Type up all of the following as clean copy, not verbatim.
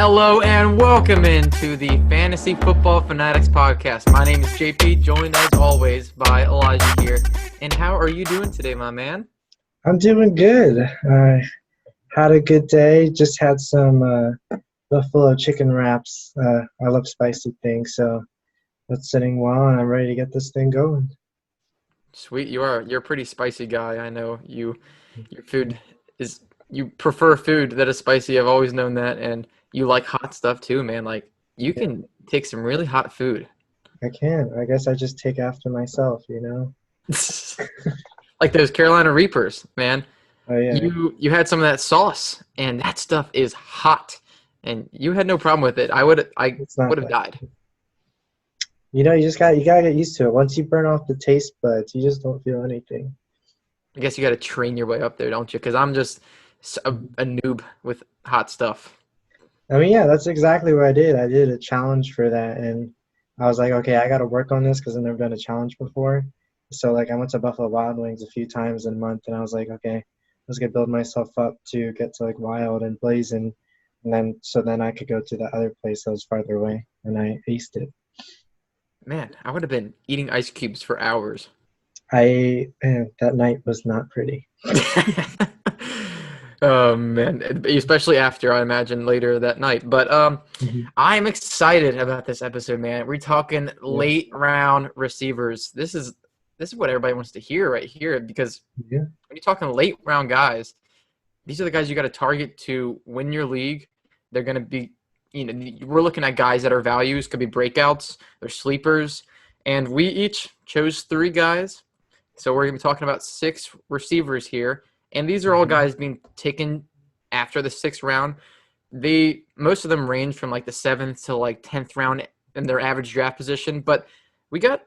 Hello and welcome into the Fantasy Football Fanatics podcast. My name is JP, joined as always by Elijah here. And how are you doing today, my man? I'm doing good. I had a good day. Just had some buffalo chicken wraps. I love spicy things, so that's sitting well, and I'm ready to get this thing going. Sweet, you're a pretty spicy guy. I know your food is you prefer food that is spicy. I've always known that, and you like hot stuff too, man. Like you Yeah, can take some really hot food. I can. I guess I just take after myself, you know? Like those Carolina Reapers, man. Oh, yeah. You had some of that sauce, and that stuff is hot, and you had no problem with it. I would It's not have that. died. You know, you gotta get used to it. Once you burn off the taste buds, you just don't feel anything. I guess you got to train your way up there, don't you? Because I'm just a noob with hot stuff. I mean, yeah, that's exactly what I did. I did a challenge for that, and I was like, okay, I got to work on this because I've never done a challenge before. So, like, I went to Buffalo Wild Wings a few times in a month, and I was like, okay, I was gonna build myself up to get to like Wild and Blazing, and then I could go to the other place that was farther away, and I aced it. Man, I would have been eating ice cubes for hours. That night was not pretty. Oh man, especially after I imagine later that night. But Hmm. I'm excited about this episode, man. We're talking Yeah, late round receivers. This is what everybody wants to hear right here because yeah, when you're talking late round guys, these are the guys you got to target to win your league. They're going to be, we're looking at guys that are values, could be breakouts, they're sleepers, and we each chose 3 guys. So we're going to be talking about 6 receivers here, and these are all hmm, guys being taken after the 6th round. Most of them range from like the 7th to like 10th round in their average draft position, but we got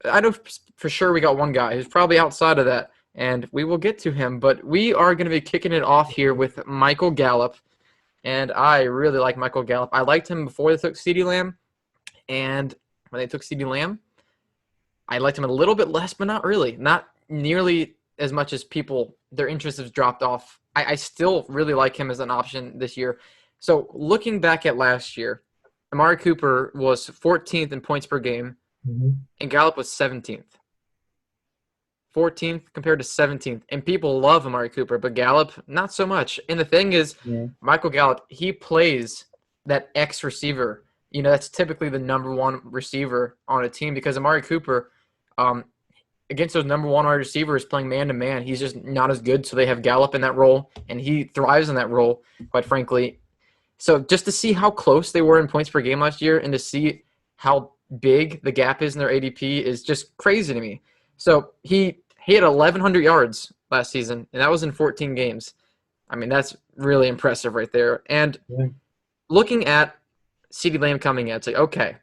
I know for sure we got one guy who's probably outside of that, and we will get to him. But we are going to be kicking it off here with Michael Gallup, and I really like Michael Gallup. I liked him before they took CeeDee Lamb, and when they took CeeDee Lamb, I liked him a little bit less, but not really. Not nearly as much as their interest has dropped off. I still really like him as an option this year. So looking back at last year, Amari Cooper was 14th in points per game, hmm. and Gallup was 17th. 14th compared to 17th. And people love Amari Cooper, but Gallup, not so much. And the thing is, Yeah, Michael Gallup, he plays that X receiver. That's typically the number one receiver on a team because Amari Cooper, um, against those number one wide receivers playing man to man, he's just not as good. So they have Gallup in that role, and he thrives in that role, quite frankly. So just to see how close they were in points per game last year and to see how big the gap is in their ADP is just crazy to me. So he had 1,100 yards last season, and that was in 14 games. I mean, that's really impressive right there. And yeah. looking at CeeDee Lamb coming in, it's like, okay,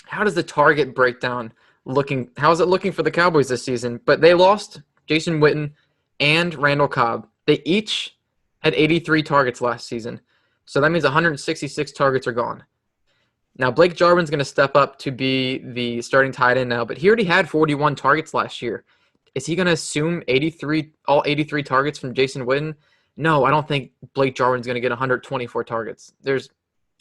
how does the target breakdown looking? How is it looking for the Cowboys this season? But they lost Jason Witten and Randall Cobb. They each had 83 targets last season. So that means 166 targets are gone. Now, Blake Jarwin's going to step up to be the starting tight end now, but he already had 41 targets last year. Is he going to assume all 83 targets from Jason Witten? No, I don't think Blake Jarwin's going to get 124 targets.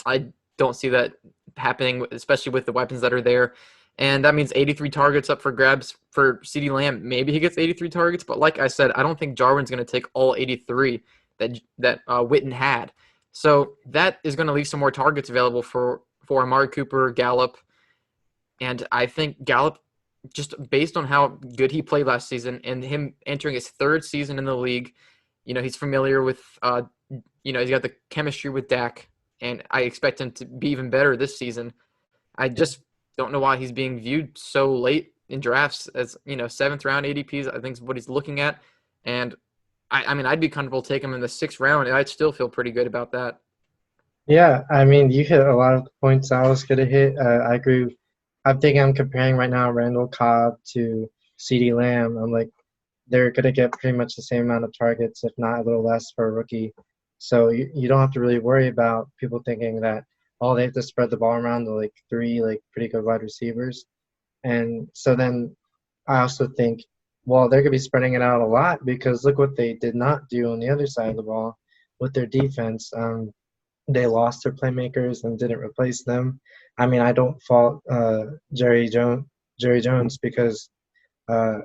I don't see that happening, especially with the weapons that are there. And that means 83 targets up for grabs for CeeDee Lamb. Maybe he gets 83 targets, but like I said, I don't think Jarwin's going to take all 83 that Witten had. So that is going to leave some more targets available for Amari Cooper, Gallup, and I think Gallup, just based on how good he played last season and him entering his 3rd season in the league, he's familiar with, he's got the chemistry with Dak, and I expect him to be even better this season. I just don't know why he's being viewed so late in drafts as, 7th round ADPs, I think is what he's looking at. And I mean, I'd be comfortable taking him in the 6th round, and I'd still feel pretty good about that. Yeah, I mean, you hit a lot of the points I was going to hit. I agree. I think I'm comparing right now Randall Cobb to CeeDee Lamb. I'm like, they're going to get pretty much the same amount of targets, if not a little less for a rookie. So you don't have to really worry about people thinking that, oh, they have to spread the ball around to like 3 like pretty good wide receivers. And so then I also think, well, they're going to be spreading it out a lot because look what they did not do on the other side of the ball with their defense. they lost their playmakers and didn't replace them. I mean, I don't fault Jerry Jones because uh,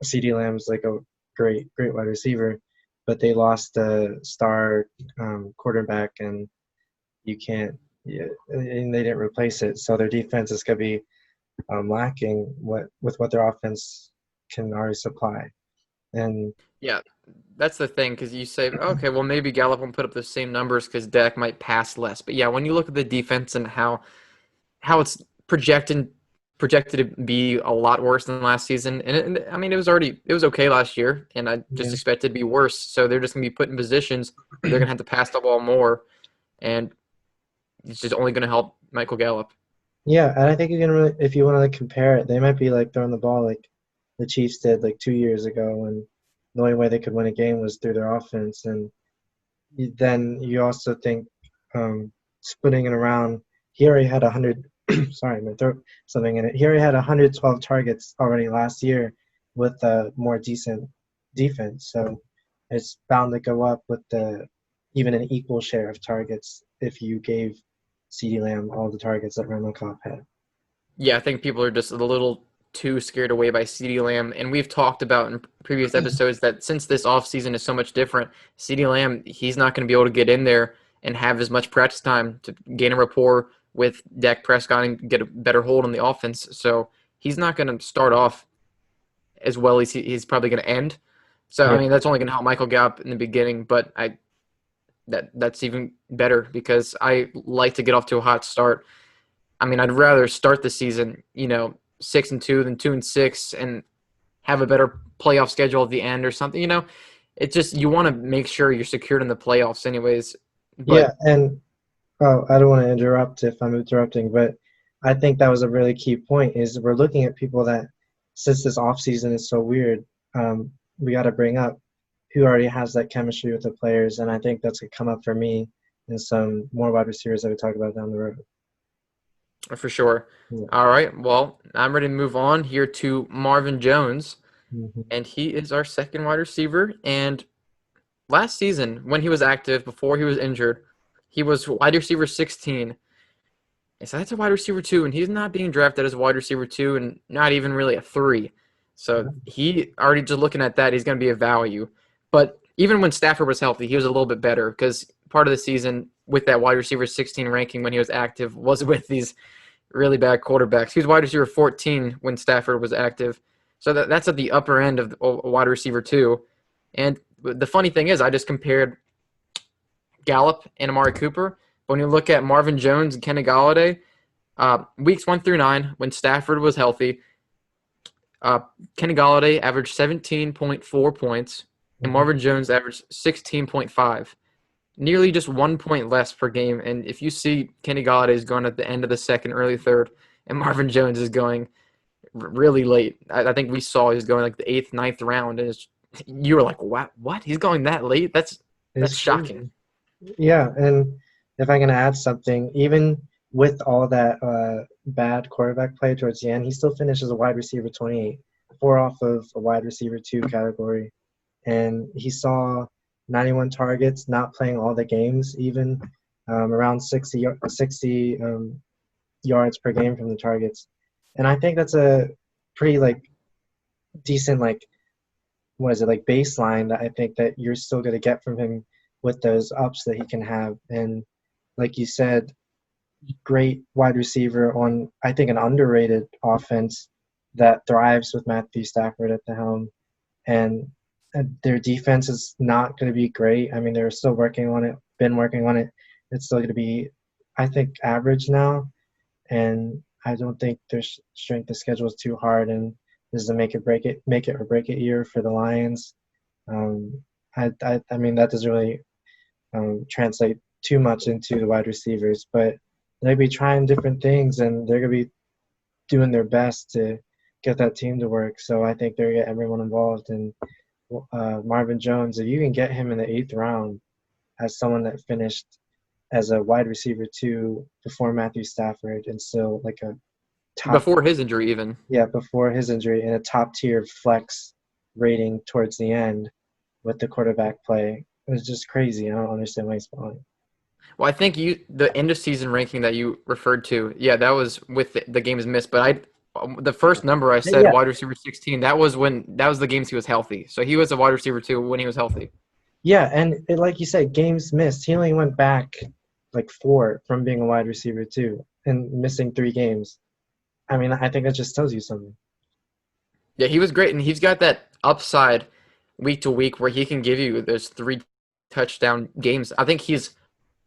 CeeDee Lamb's like a great wide receiver, but they lost a star quarterback, and you can't. Yeah, and they didn't replace it, so their defense is gonna be lacking what their offense can already supply. And Yeah, that's the thing because you say, okay, well maybe Gallup won't put up the same numbers because Dak might pass less. But yeah, when you look at the defense and how it's projected to be a lot worse than last season, and I mean it was okay last year, and I just yeah, expect it to be worse. So they're just gonna be put in positions where they're gonna have to pass the ball more, and it's just only gonna help Michael Gallup. yeah, and I think you can really, if you want to like compare it, they might be like throwing the ball like the Chiefs did like 2 years ago, and the only way they could win a game was through their offense. And then you also think splitting it around. He already had 100. Sorry, my throat something in it. He already had 112 targets already last year with a more decent defense. So it's bound to go up with the even an equal share of targets if you gave CeeDee Lamb all the targets that Randall Cobb had. Yeah, I think people are just a little too scared away by CeeDee Lamb. And we've talked about in previous episodes that since this offseason is so much different, CeeDee Lamb, he's not going to be able to get in there and have as much practice time to gain a rapport with Dak Prescott and get a better hold on the offense. So he's not going to start off as well as he's probably going to end. So, I Yeah, mean, that's only going to help Michael Gallup in the beginning, but that's even better because I like to get off to a hot start. I mean, I'd rather start the season, 6-2 than 2-6, and have a better playoff schedule at the end or something. It's just you want to make sure you're secured in the playoffs, anyways. yeah, But and oh, I don't want to interrupt if I'm interrupting, but I think that was a really key point is we're looking at people that since this off season is so weird, we got to bring up who already has that chemistry with the players, and I think that's gonna come up for me and some more wide receivers that we talk about down the road. for sure. Yeah. All right. Well, I'm ready to move on here to Marvin Jones, Hmm. and he is our second wide receiver. And last season, when he was active, before he was injured, he was wide receiver 16. So that's a wide receiver two, and he's not being drafted as a wide receiver two, and not even really a three. So he already just looking at that, he's going to be a value. But even when Stafford was healthy, he was a little bit better because part of the season with that wide receiver 16 ranking when he was active was with these really bad quarterbacks. He was wide receiver 14 when Stafford was active. So that's at the upper end of a wide receiver two. And the funny thing is, I just compared Gallup and Amari Cooper. But when you look at Marvin Jones and Kenny Galladay, weeks 1 through 9, when Stafford was healthy, uh, Kenny Galladay averaged 17.4 points, and Hmm. Marvin Jones averaged 16.5, nearly just 1 point less per game. And if you see Kenny Galladay is going at the end of the second, early third, and Marvin Jones is going really late, I think we saw he's going like the eighth, ninth round, and you were like, "What? What? He's going that late? That's It's shocking." crazy. Yeah, and if I can add something, even with all that bad quarterback play towards the end, he still finished as a wide receiver 28, four off of a wide receiver two category. And he saw 91 targets, not playing all the games, even around 60 yards per game from the targets. And I think that's a pretty like decent like what is it like baseline that I think that you're still going to get from him with those ups that he can have. And like you said, great wide receiver on I think an underrated offense that thrives with Matthew Stafford at the helm. And their defense is not going to be great. I mean, they're still working on it, been working on it. It's still going to be, I think, average now. And I don't think their strength of schedule is too hard. And this is a make it or break it year for the Lions. Um, I mean, that doesn't really translate too much into the wide receivers, but they'll be trying different things and they're going to be doing their best to get that team to work. So I think they're going to get everyone involved. And Marvin Jones, if you can get him in the eighth round as someone that finished as a wide receiver two before Matthew Stafford and still like a top, Before his injury, even. yeah, before his injury and a top tier flex rating towards the end with the quarterback play, it was just crazy. I don't understand why he's falling. Well, I think the end of season ranking that you referred to, yeah, that was with the games missed. But the first number I said, Yeah, wide receiver 16, that was the games he was healthy. So he was a wide receiver too when he was healthy. yeah, and like you said, games missed. He only went back like 4 from being a wide receiver too, and missing 3 games. I mean, I think that just tells you something. Yeah, he was great, and he's got that upside week to week where he can give you those 3 touchdown games. I think he's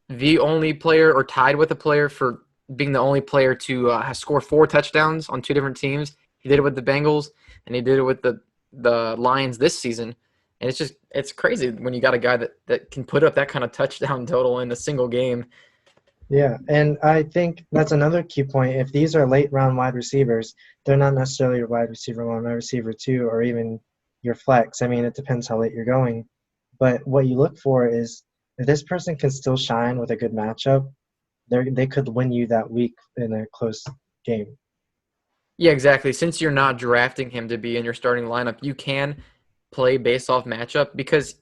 the only player or tied with a player for being the only player to score 4 touchdowns on 2 different teams. He did it with the Bengals, and he did it with the Lions this season. And it's crazy when you got a guy that can put up that kind of touchdown total in a single game. Yeah, and I think that's another key point. If these are late round wide receivers, they're not necessarily your wide receiver 1, wide receiver 2, or even your flex. I mean, it depends how late you're going. But what you look for is if this person can still shine with a good matchup, they could win you that week in a close game. Yeah, exactly. Since you're not drafting him to be in your starting lineup, you can play based off matchup because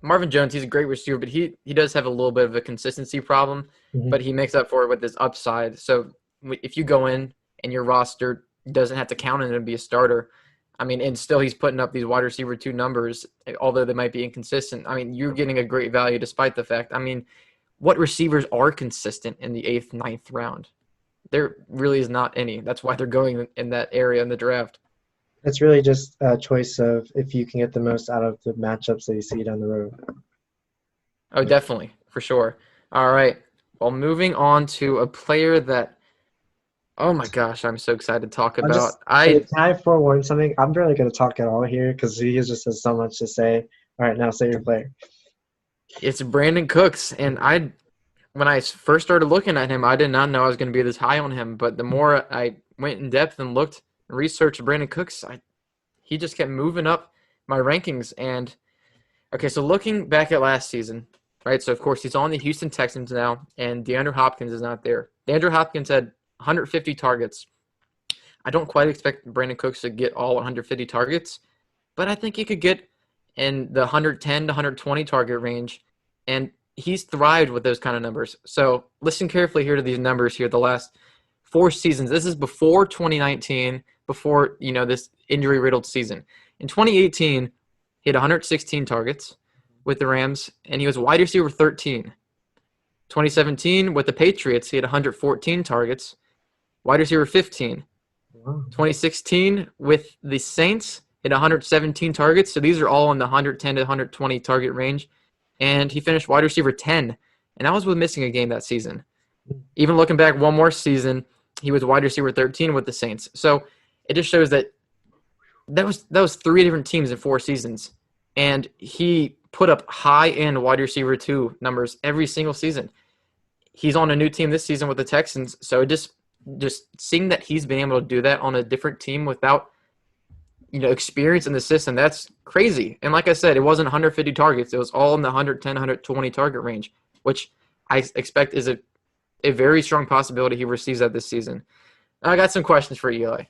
Marvin Jones, he's a great receiver, but he does have a little bit of a consistency problem, Hmm. but he makes up for it with his upside. So if you go in and your roster doesn't have to count on him to be a starter, I mean, and still he's putting up these wide receiver 2 numbers, although they might be inconsistent. I mean, you're getting a great value despite the fact. I mean, what receivers are consistent in the 8th, ninth round? There really is not any. That's why they're going in that area in the draft. It's really just a choice of if you can get the most out of the matchups that you see down the road. Oh, definitely, for sure. All right. Well, moving on to a player that, oh my gosh, I'm so excited to talk I'm just about. can I forewarn something? I'm barely going to talk at all here because he just has so much to say. All right, now say your player. It's Brandon Cooks, and when I first started looking at him, I did not know I was going to be this high on him. But the more I went in depth and looked and researched Brandon Cooks, he just kept moving up my rankings. And okay, so looking back at last season, right? So of course he's on the Houston Texans now, and DeAndre Hopkins is not there. DeAndre Hopkins had 150 targets. I don't quite expect Brandon Cooks to get all 150 targets, but I think he could get in the 110 to 120 target range, and he's thrived with those kind of numbers. So listen carefully here to these numbers here. The last 4 seasons. This is before 2019, before this injury-riddled season. In 2018, he had 116 targets with the Rams, and he was wide receiver 13. 2017 with the Patriots, he had 114 targets, wide receiver 15. Wow. 2016 with the Saints, hit 117 targets. So these are all in the 110 to 120 target range. And he finished wide receiver 10. And that was with missing a game that season. Even looking back one more season, he was wide receiver 13 with the Saints. So it just shows that was 3 different teams in 4 seasons. And he put up high-end wide receiver 2 numbers every single season. He's on a new team this season with the Texans. So just seeing that he's been able to do that on a different team without experience in the system, that's crazy. And like I said, it wasn't 150 targets. It was all in the 110, 120 target range, which I expect is a very strong possibility he receives that this season. I got some questions for you, Eli. All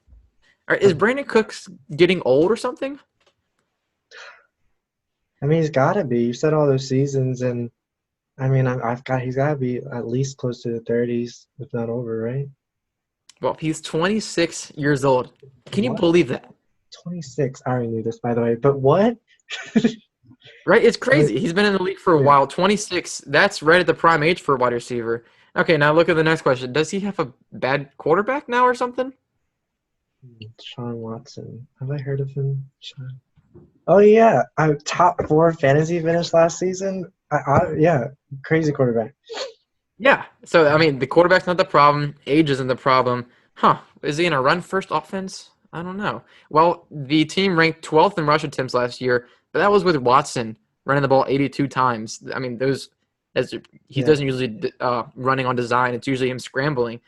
right, is Brandon Cooks getting old or something? I mean, he's got to be. You said all those seasons, and I mean, he's got to be at least close to the 30s, if not over, right? Well, he's 26 years old. Can you What? believe that? 26. I already knew this, by the way, but what? Right? It's I mean, crazy. He's been in the league for a yeah. while. 26, that's right at the prime age for a wide receiver. Okay, now look at the next question. Does he have a bad quarterback now or something? Shawn Watson. Have I heard of him? Oh yeah, top 4 fantasy finish last season. Yeah, crazy quarterback. Yeah. So, I mean, the quarterback's not the problem. Age isn't the problem. Huh. Is he in a run-first offense? I don't know. Well, the team ranked 12th in rush attempts last year, but that was with Watson running the ball 82 times. I mean, as he Yeah. doesn't usually running on design. It's usually him scrambling.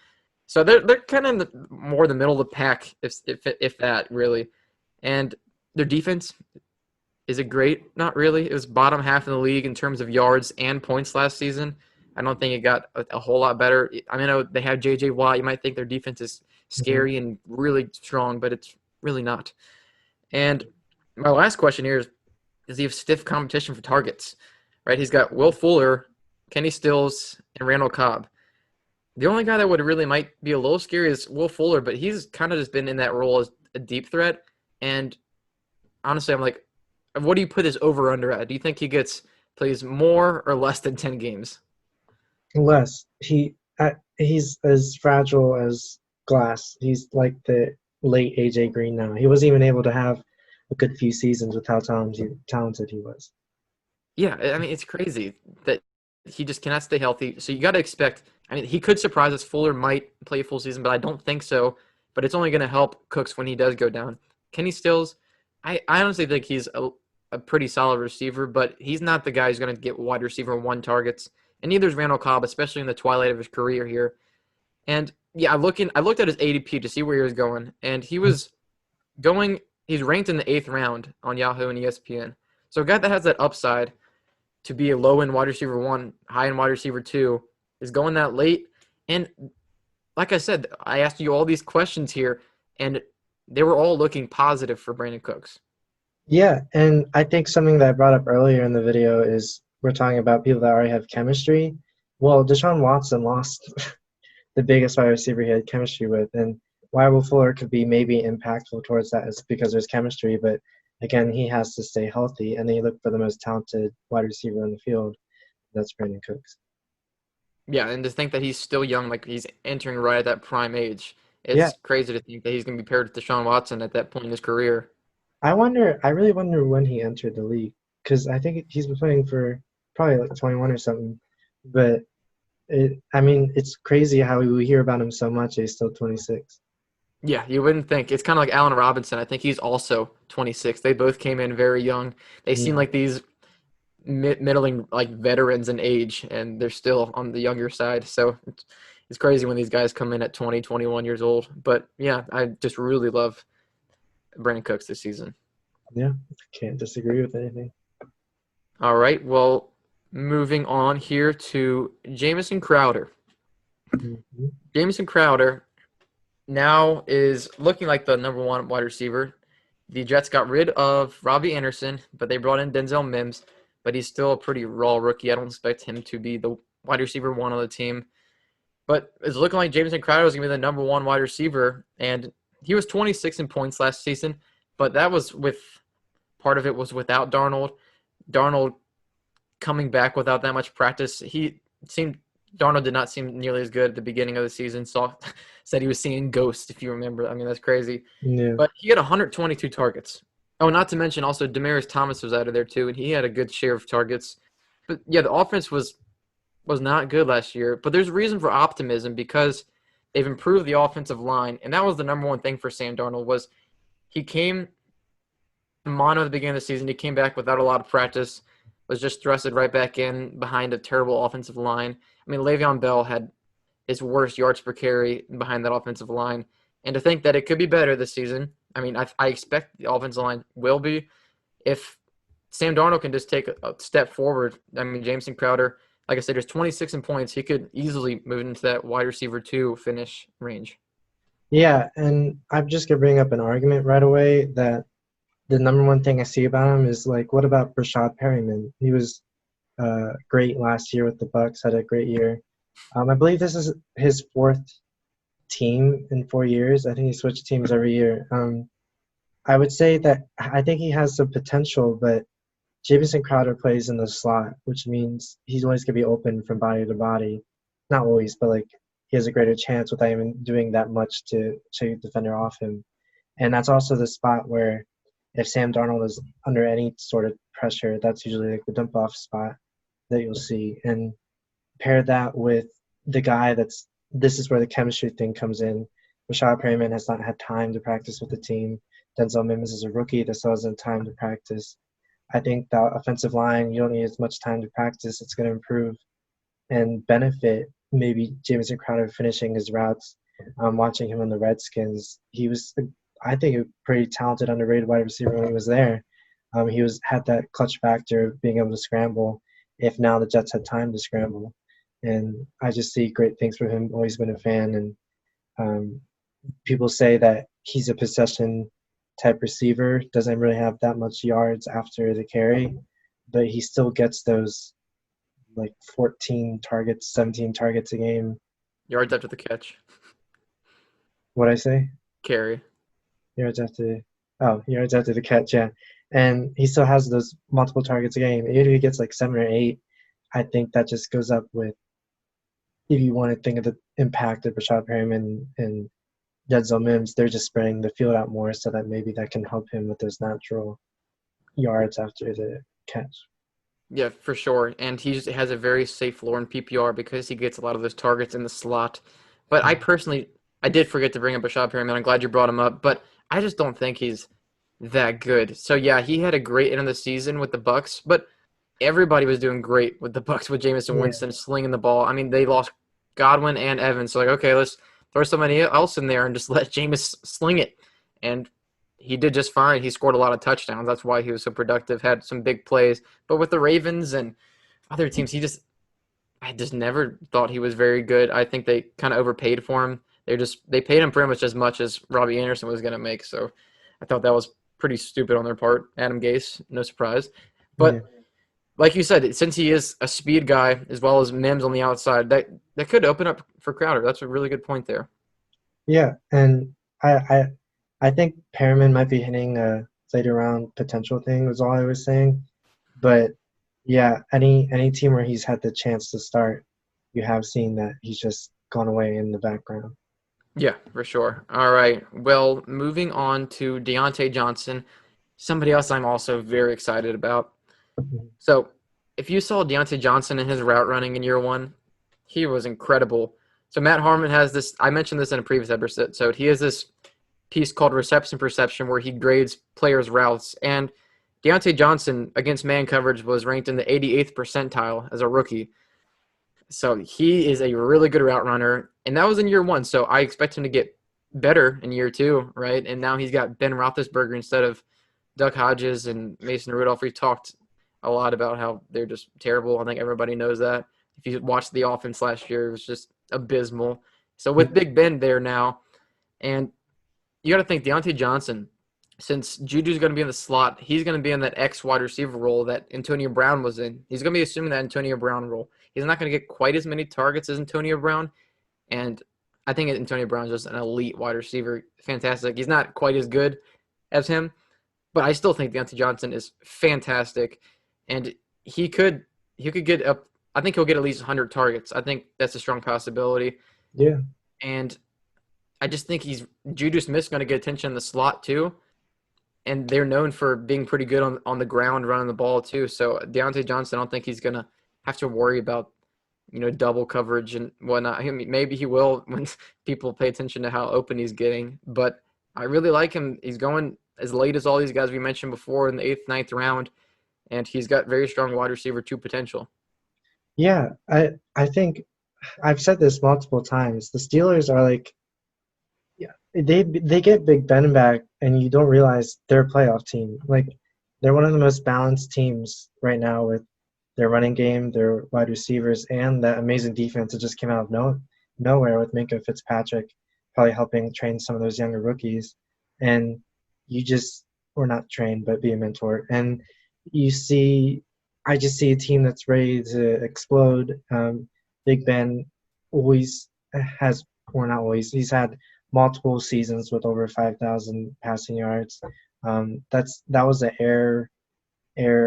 So they're kind of more the middle of the pack, if that really. And their defense, is it great? Not really. It was bottom half in the league in terms of yards and points last season. I don't think it got a whole lot better. I mean, I know they have J.J. Watt. You might think their defense is Hmm. scary and really strong, but it's really not. And my last question here is, does he have stiff competition for targets? Right? He's got Will Fuller Kenny Stills, and Randall Cobb. The only guy that would really might be a little scary is Will Fuller, but he's kind of just been in that role as a deep threat. And honestly, I'm like, what do you put his over under at? Do you think he plays more or less than 10 games? Less. He's as fragile as glass. He's like the late AJ Green now. He wasn't even able to have a good few seasons with how talented he was. Yeah, I mean, it's crazy that he just cannot stay healthy. So you got to expect, I mean, he could surprise us. Fuller might play a full season, but I don't think so. But it's only going to help Cooks when he does go down. Kenny Stills, I honestly think he's a pretty solid receiver, but he's not the guy who's going to get wide receiver one targets. And neither is Randall Cobb, especially in the twilight of his career here. And yeah, I looked at his ADP to see where he was going, and he's ranked in the 8th round on Yahoo and ESPN. So a guy that has that upside to be a low-end wide receiver 1, high-end wide receiver 2 is going that late. And like I said, I asked you all these questions here, and they were all looking positive for Brandon Cooks. Yeah, and I think something that I brought up earlier in the video is we're talking about people that already have chemistry. Well, Deshaun Watson lost the biggest wide receiver he had chemistry with, and why Will Fuller could be maybe impactful towards that is because there's chemistry, but again, he has to stay healthy, and then you look for the most talented wide receiver on the field. That's Brandon Cooks. Yeah, and to think that he's still young, like he's entering right at that prime age, Yeah, it's crazy to think that he's going to be paired with Deshaun Watson at that point in his career. I really wonder when he entered the league, because I think he's been playing for probably like 21 or something, but I mean, it's crazy how we hear about him so much. He's still 26. Yeah, you wouldn't think. It's kind of like Allen Robinson. I think he's also 26. They both came in very young. They seem Yeah. like these middling like veterans in age, and they're still on the younger side. So it's crazy when these guys come in at 20, 21 years old. But yeah, I just really love Brandon Cooks this season. Yeah, can't disagree with anything. All right, well, moving on here to Jameson Crowder. Hmm. Jameson Crowder now is looking like the number one wide receiver. The Jets got rid of Robbie Anderson, but they brought in Denzel Mims, but he's still a pretty raw rookie. I don't expect him to be the wide receiver one on the team. But it's looking like Jameson Crowder is going to be the number one wide receiver, and he was 26 in points last season, but that was part of it was without Darnold. Darnold coming back without that much practice, Darnold did not seem nearly as good at the beginning of the season. Said he was seeing ghosts, if you remember. I mean, that's crazy. Yeah. But he had 122 targets. Oh, not to mention also Demaryius Thomas was out of there too, and he had a good share of targets. But yeah, the offense was not good last year. But there's reason for optimism because they've improved the offensive line, and that was the number one thing for Sam Darnold was he came mono at the beginning of the season. He came back without a lot of practice, was just thrusted right back in behind a terrible offensive line. I mean, Le'Veon Bell had his worst yards per carry behind that offensive line. And to think that it could be better this season, I mean, I expect the offensive line will be. If Sam Darnold can just take a step forward, I mean, Jameson Crowder, like I said, there's 26 in points. He could easily move into that wide receiver 2 finish range. Yeah, and I'm just gonna bring up an argument right away that the number one thing I see about him is like, what about Brashaad Perryman? He was great last year with the Bucks, had a great year. I believe this is his 4th team in 4 years. I think he switched teams every year. I would say that I think he has some potential, but Jameson Crowder plays in the slot, which means he's always going to be open from body to body. Not always, but like he has a greater chance without even doing that much to shake a defender off him. And that's also the spot where if Sam Darnold is under any sort of pressure, that's usually like the dump off spot that you'll see. And pair that with the guy this is where the chemistry thing comes in. Brashaad Perryman has not had time to practice with the team. Denzel Mims is a rookie that still hasn't time to practice. I think the offensive line, you don't need as much time to practice. It's going to improve and benefit maybe Jameson Crowder finishing his routes. Watching him on the Redskins, he was, I think, a pretty talented, underrated wide receiver when he was there. Had that clutch factor of being able to scramble if now the Jets had time to scramble. And I just see great things from him. Always been a fan. And people say that he's a possession type receiver, doesn't really have that much yards after the carry, but he still gets those like 14 targets, 17 targets a game. Yards after the catch. What'd I say? Carry. Yards after, yards after the catch, yeah. And he still has those multiple targets a game. Even if he gets like 7 or 8, I think that just goes up with, if you want to think of the impact of Brashaad Perryman and Denzel Mims, they're just spreading the field out more so that maybe that can help him with those natural yards after the catch. Yeah, for sure. And he just has a very safe floor in PPR because he gets a lot of those targets in the slot. But I did forget to bring up Brashaad Perryman. I'm glad you brought him up, but I just don't think he's that good. So yeah, he had a great end of the season with the Bucks, but everybody was doing great with the Bucks with Jameson Yeah, Winston slinging the ball. I mean, they lost Godwin and Evans, so like, okay, let's throw somebody else in there and just let Jameis sling it. And he did just fine. He scored a lot of touchdowns. That's why he was so productive, had some big plays. But with the Ravens and other teams, I just never thought he was very good. I think they kind of overpaid for him. They paid him pretty much as much as Robbie Anderson was going to make. So I thought that was pretty stupid on their part. Adam Gase, no surprise. yeah, But like you said, since he is a speed guy as well as Mims on the outside, that could open up for Crowder. That's a really good point there. yeah. And I think Perriman might be hitting a later round potential thing, was all I was saying. But yeah, any team where he's had the chance to start, you have seen that he's just gone away in the background. Yeah, for sure. All right. Well, moving on to Deante Johnson, somebody else I'm also very excited about. So, if you saw Deante Johnson in his route running in year one, he was incredible. So Matt Harmon has this. I mentioned this in a previous episode. So he has this piece called Reception Perception where he grades players' routes. And Deante Johnson against man coverage was ranked in the 88th percentile as a rookie. So he is a really good route runner, and that was in year one. So I expect him to get better in year two, right? And now he's got Ben Roethlisberger instead of Duck Hodges and Mason Rudolph. We talked a lot about how they're just terrible. I think everybody knows that. If you watched the offense last year, it was just abysmal. So with Big Ben there now, and you got to think Deante Johnson, since Juju's going to be in the slot, he's going to be in that X wide receiver role that Antonio Brown was in. He's going to be assuming that Antonio Brown role. He's not going to get quite as many targets as Antonio Brown, and I think Antonio Brown's just an elite wide receiver. Fantastic. He's not quite as good as him, but I still think Deante Johnson is fantastic, and he could get up. I think he'll get at least 100 targets. I think that's a strong possibility, Yeah, and I just think Juju Smith's going to get attention in the slot too, and they're known for being pretty good on the ground running the ball too. So Deante Johnson, I don't think he's going to have to worry about double coverage and whatnot. I mean, maybe he will when people pay attention to how open he's getting, but I really like him. He's going as late as all these guys we mentioned before in the 8th, 9th round, and he's got very strong wide receiver 2 potential. yeah. I think I've said this multiple times. The Steelers are like, yeah, they get Big Ben back, and you don't realize they're a playoff team. Like, they're one of the most balanced teams right now with their running game, their wide receivers, and that amazing defense that just came out of nowhere with Minkah Fitzpatrick probably helping train some of those younger rookies. And you just, or not train, but be a mentor. And I just see a team that's ready to explode. Big Ben always has, or not always, he's had multiple seasons with over 5,000 passing yards. That was an air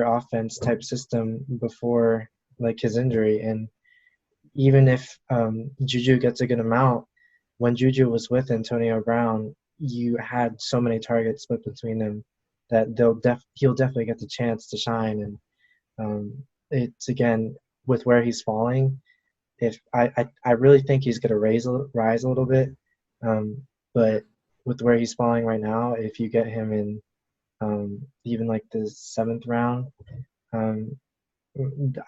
offense type system before like his injury, and even if Juju gets a good amount, when Juju was with Antonio Brown, you had so many targets split between them that he'll definitely get the chance to shine. And it's again with where he's falling. If I really think he's gonna rise a little bit, but with where he's falling right now, if you get him in even like the 7th round, um,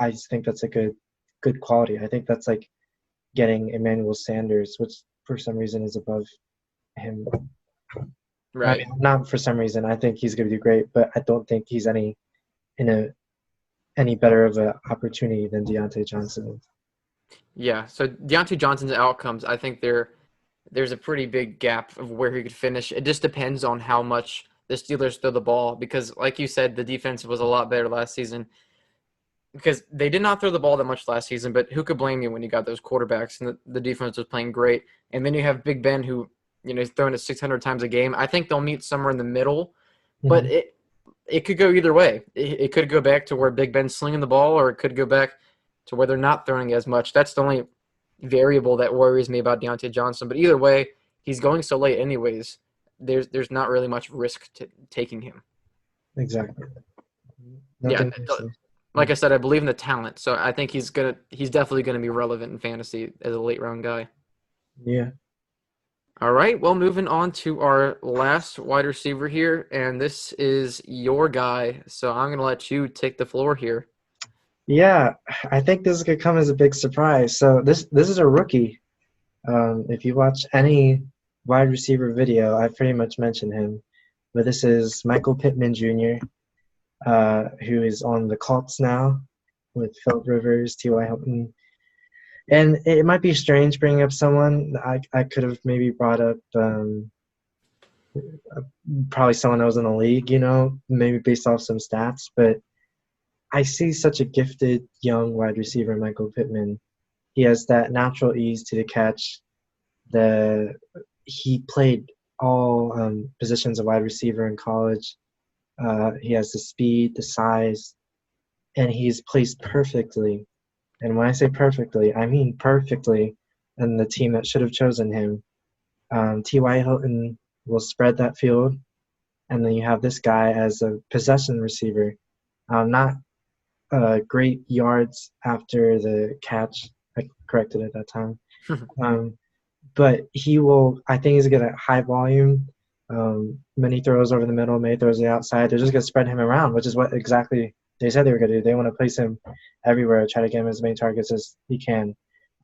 I just think that's a good quality. I think that's like getting Emmanuel Sanders, which for some reason is above him. I Right. mean, not for some reason. I think he's going to do great, but I don't think he's any better of an opportunity than Deante Johnson. Yeah. So Deante Johnson's outcomes, I think there's a pretty big gap of where he could finish. It just depends on how much the Steelers throw the ball because, like you said, the defense was a lot better last season. because they did not throw the ball that much last season, but who could blame you when you got those quarterbacks and the defense was playing great? And then you have Big Ben who, is throwing it 600 times a game. I think they'll meet somewhere in the middle, but Mhm. it could go either way. It could go back to where Big Ben's slinging the ball, or it could go back to where they're not throwing as much. That's the only variable that worries me about Deante Johnson. But either way, he's going so late anyways. There's not really much risk to taking him. Exactly. Yeah, Nothing crazy. like I said, I believe in the talent, so I think he's definitely gonna be relevant in fantasy as a late round guy. Yeah. All right, well, moving on to our last wide receiver here, and this is your guy, so I'm gonna let you take the floor here. Yeah, I think this is gonna come as a big surprise. So this is a rookie. If you watch any wide receiver video, I pretty much mentioned him. But this is Michael Pittman Jr., who is on the Colts now with Philip Rivers, T.Y. Hilton. And it might be strange bringing up someone. I could have maybe brought up probably someone that was in the league, maybe based off some stats. But I see such a gifted young wide receiver, Michael Pittman. He has that natural ease to the catch. He played all positions of wide receiver in college. He has the speed, the size, and he's placed perfectly. And when I say perfectly, I mean perfectly in the team that should have chosen him. T.Y. Hilton will spread that field, and then you have this guy as a possession receiver. Not great yards after the catch. I corrected it that time. But I think he's going to high volume. Many throws over the middle, many throws on the outside. They're just going to spread him around, which is what exactly they said they were going to do. They want to place him everywhere, try to get him as many targets as he can.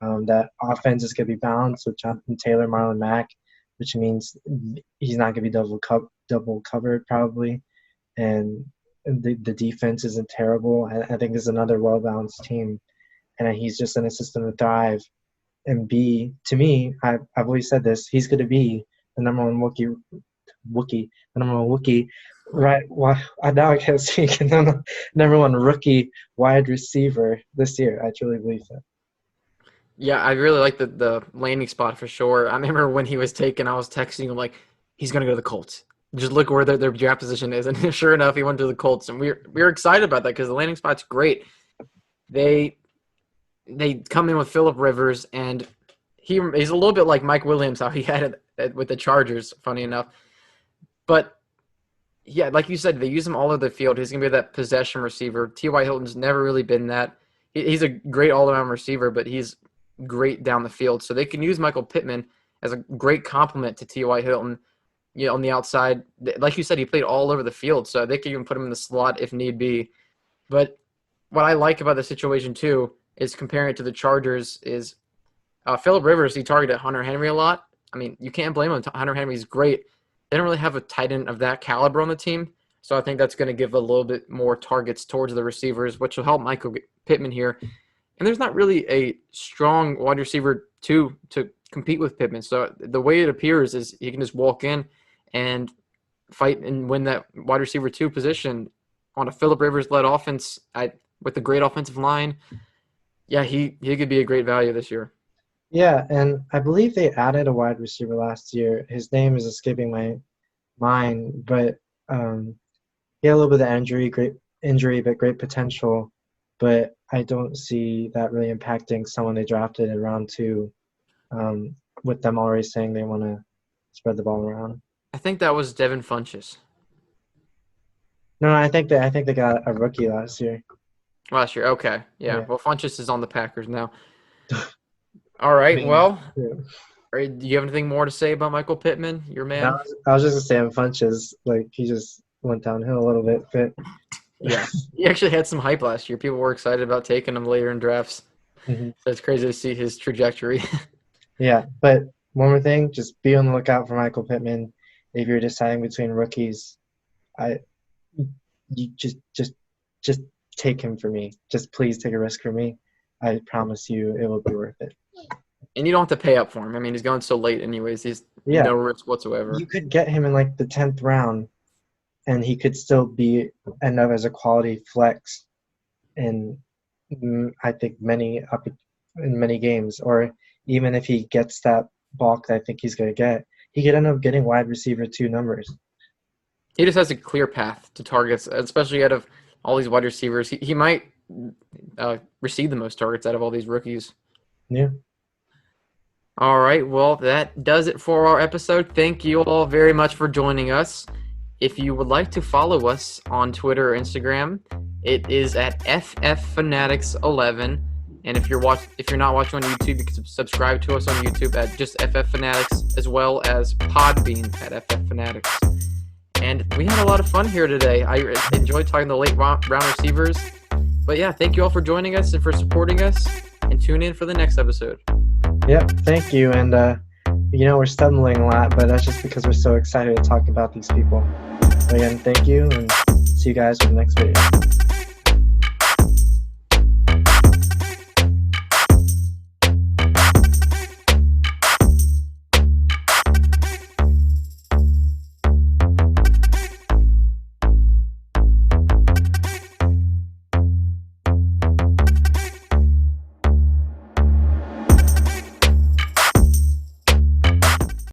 That offense is going to be balanced with Jonathan Taylor, Marlon Mack, which means he's not going to be double covered probably. And the defense isn't terrible. I think this is another well-balanced team. And he's just in a system to thrive. And to me, I've always said this, he's going to be the number one Wookiee, right? Now I can't speak. Number one rookie wide receiver this year. I truly believe that. Yeah, I really like the landing spot for sure. I remember when he was taken, I was texting him like, he's gonna go to the Colts. Just look where their draft position is, and sure enough, he went to the Colts, and we were excited about that because the landing spot's great. They come in with Philip Rivers, and he's a little bit like Mike Williams, how he had it with the Chargers, funny enough. But yeah, like you said, they use him all over the field. He's gonna be that possession receiver. T.Y. Hilton's never really been that. He's a great all-around receiver, but he's great down the field. So they can use Michael Pittman as a great complement to T.Y. Hilton. On the outside, like you said, he played all over the field, so they can even put him in the slot if need be. But what I like about the situation too is comparing it to the Chargers is Philip Rivers. He targeted Hunter Henry a lot. I mean, you can't blame him. Hunter Henry's great. They don't really have a tight end of that caliber on the team, so I think that's going to give a little bit more targets towards the receivers, which will help Michael Pittman here. And there's not really a strong wide receiver to compete with Pittman. So the way it appears is he can just walk in and fight and win that wide receiver 2 position on a Philip Rivers-led offense with a great offensive line. Yeah, he could be a great value this year. Yeah, and I believe they added a wide receiver last year. His name is escaping my mind, but he had a little bit of injury, but great potential. But I don't see that really impacting someone they drafted in round 2, with them already saying they want to spread the ball around. I think that was Devin Funches. No, I think they got a rookie last year. Last year, okay. Yeah, well, Funches is on the Packers now. All I right, mean, well, yeah. do you have anything more to say about Michael Pittman, your man? I was just saying Funches, like he just went downhill a little bit, but Yeah, he actually had some hype last year. People were excited about taking him later in drafts. Mhm. So it's crazy to see his trajectory. Yeah, but one more thing, just be on the lookout for Michael Pittman. If you're deciding between rookies, you just take him for me. Just please take a risk for me. I promise you it will be worth it. And you don't have to pay up for him. I mean, he's going so late anyways. He's no risk whatsoever. You could get him in like the 10th round, and he could still end up as a quality flex. And I think in many games, or even if he gets that bulk that I think he's going to get, he could end up getting wide receiver 2 numbers. He just has a clear path to targets, especially out of all these wide receivers. He might receive the most targets out of all these rookies. Yeah. All right, well, that does it for our episode. Thank you all very much for joining us. If you would like to follow us on Twitter or Instagram, it is at FFFanatics11. And if you're not watching on YouTube, you can subscribe to us on YouTube at just FFFanatics, as well as Podbean at FFFanatics. And we had a lot of fun here today. I enjoyed talking to the late round receivers. But yeah, thank you all for joining us and for supporting us. And tune in for the next episode. Yep, thank you. And, we're stumbling a lot, but that's just because we're so excited to talk about these people. Again, thank you, and see you guys in the next video.